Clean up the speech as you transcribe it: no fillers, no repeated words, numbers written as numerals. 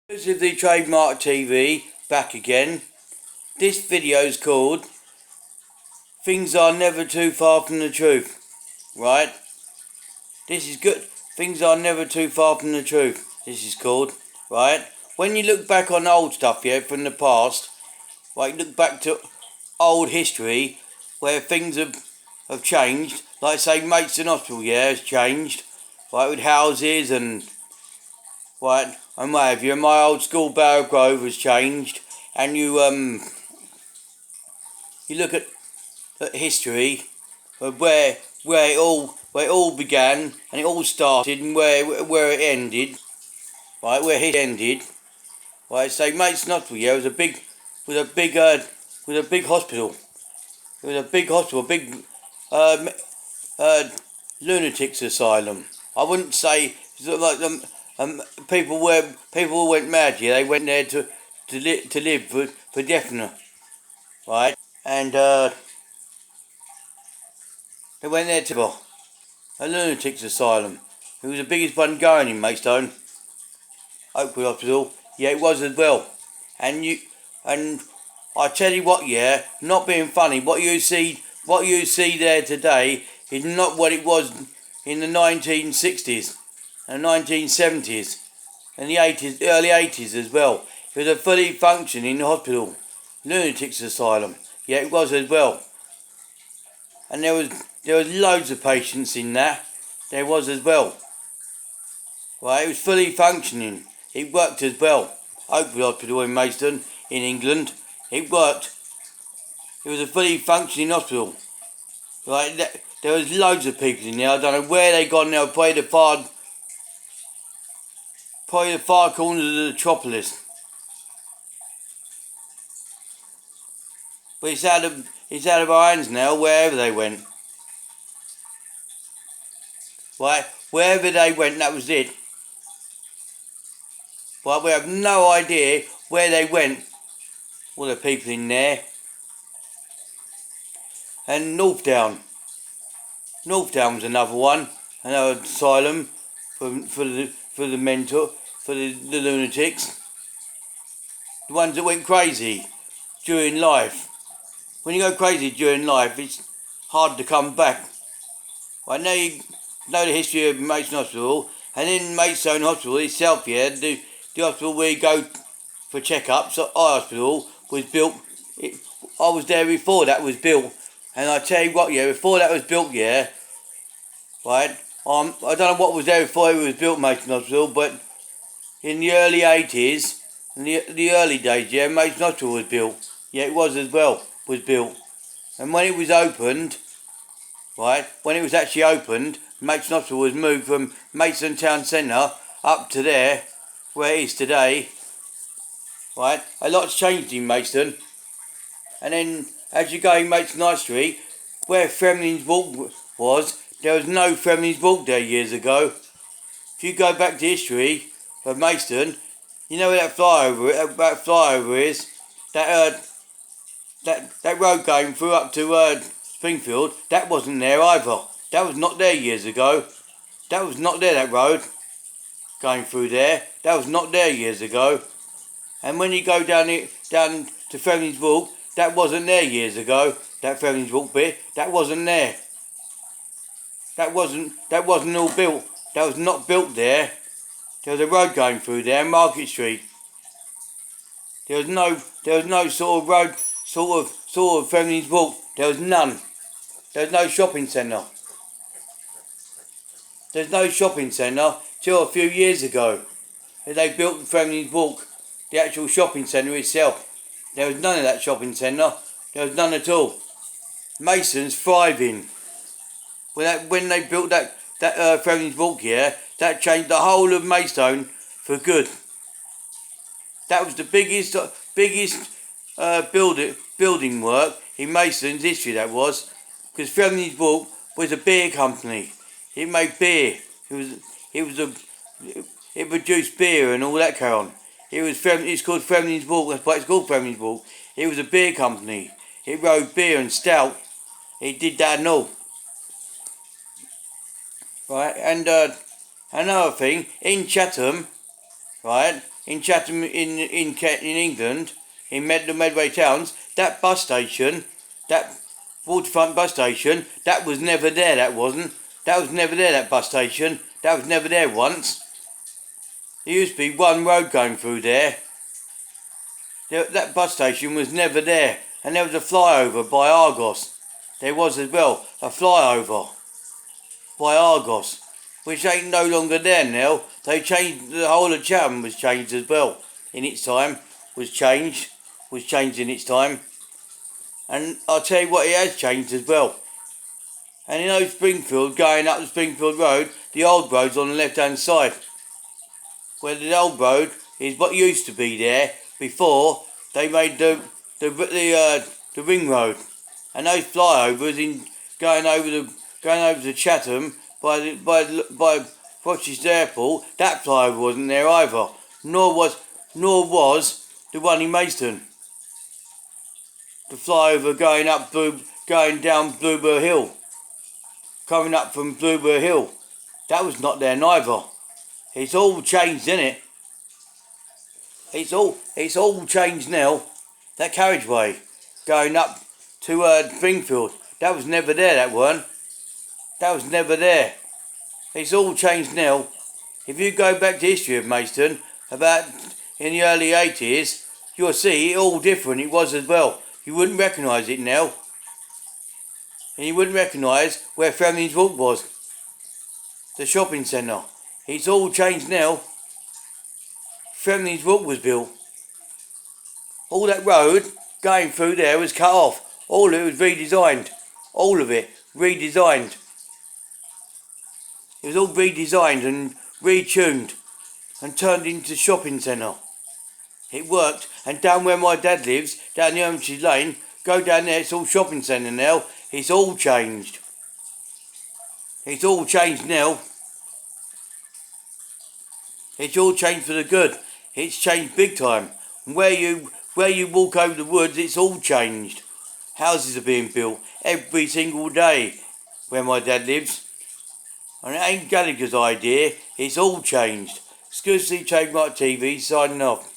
This is the Trademark TV back again. This video is called Things Are Never Too Far from the Truth. Right? This is good. Things are never too far from the truth. This is called. Right? When you look back on old stuff, from the past, like look back to old history where things have changed. Like say Maidstone Hospital, has changed. Right, with houses and right, and what have you. My old school Barrow Grove has changed, and you look at history of where it all began and it all started and where it ended, right? Where it ended, right? So Maidstone Hospital, was a big hospital. It was a big hospital, big um, lunatics asylum. I wouldn't say sort of like people went mad. They went there to live for definite, right? And they went there to a lunatics asylum. It was the biggest one going in Maidstone. Oakwood Hospital. Yeah, it was as well. And I tell you what, not being funny, what you see there today is not what it was in the 1960s and 1970s and the 80s, early 80s as well. It was a fully functioning hospital, lunatics asylum. Yeah, it was as well. And there was loads of patients in that. There was as well. Right, it was fully functioning. It worked as well. Oakwood Hospital in Maidstone, in England, it worked. It was a fully functioning hospital. Right, there was loads of people in there. I don't know where they gone now. Probably the far corners of the metropolis. But it's out of our hands now. Wherever they went. Right, wherever they went, that was it. Right, we have no idea where they went. All the people in there. And Northdown was another one, another asylum for the mental, for the lunatics, the ones that went crazy during life. When you go crazy during life, it's hard to come back. I know you know the history of Maidstone Hospital, and in Maidstone Hospital itself, the hospital where you go for checkups. Our hospital was built. I was there before that was built, and I tell you what, before that was built, right. I don't know what was there before it was built, Maidstone Hospital, but in the early 80s, in the early days, Maidstone Hospital was built. Yeah, it was as well, was built. And when it was opened, right, when it was actually opened, Maidstone Hospital was moved from Maidstone Town Centre up to there, where it is today, right. A lot's changed in Maidstone. And then, as you go in Maidstone High Street, where Fremling's Walk was, there was no Fremling's Walk there years ago. If you go back to history of Maidstone, you know where that flyover is. That road going through up to Springfield, that wasn't there either. That was not there years ago. That was not there, that road going through there. That was not there years ago. And when you go down to Fremling's Walk, that wasn't there years ago. That Fremling's Walk bit, that wasn't there. That wasn't all built. That was not built there. There was a road going through there, Market Street. There was no sort of road, sort of Fremling's Walk. There was none. There was no shopping centre. There's no shopping centre till a few years ago. They built Fremling's Walk, the actual shopping centre itself. There was none of that shopping centre. There was none at all. Mason's thriving. When they built that Fremling's Walk that changed the whole of Maidstone for good. That was the biggest building work in Mason's history. That was because Fremling's Walk was a beer company. It made beer. It produced beer and all that carry on. It's called Fremling's Walk. That's why it's called Fremling's Walk. It was a beer company. It rode beer and stout. It did that and all. Right, and another thing, in Chatham, right, in Chatham in England, in the Medway Towns, that bus station, that waterfront bus station, that was never there. That wasn't. That was never there. That bus station. That was never there once. There used to be one road going through there. That bus station was never there, and there was a flyover by Argos. There was as well a flyover by Argos, which ain't no longer there now. They changed, the whole of Chatham was changed as well in its time. Was changed in its time, and I'll tell you what, it has changed as well. And you know Springfield, going up the Springfield Road, the old road's on the left hand side, where the old road is what used to be there before they made the ring road, and those flyovers in going over to Chatham by Rochester Airport. That flyover wasn't there either, nor was the one in Maidstone. The flyover going down Bluebell Hill, coming up from Bluebell Hill, that was not there neither. It's all changed, isn't it? It's all changed now. That carriageway going up to Springfield, that was never there. That was never there. It's all changed now. If you go back to history of Maidstone, about in the early 80s, you'll see it all different. It was as well. You wouldn't recognise it now. And you wouldn't recognise where Fleming's Walk was, the shopping centre. It's all changed now. Fleming's Walk was built. All that road going through there was cut off. All of it was redesigned. All of it redesigned. It was all redesigned and retuned and turned into a shopping centre. It worked. And down where my dad lives, down the Elmsted Lane, go down there, it's all shopping centre now. It's all changed. It's all changed now. It's all changed for the good. It's changed big time. And where you walk over the woods, it's all changed. Houses are being built every single day where my dad lives. And it ain't Gallagher's idea. It's all changed. Excuse me, Trademark TV, signing off.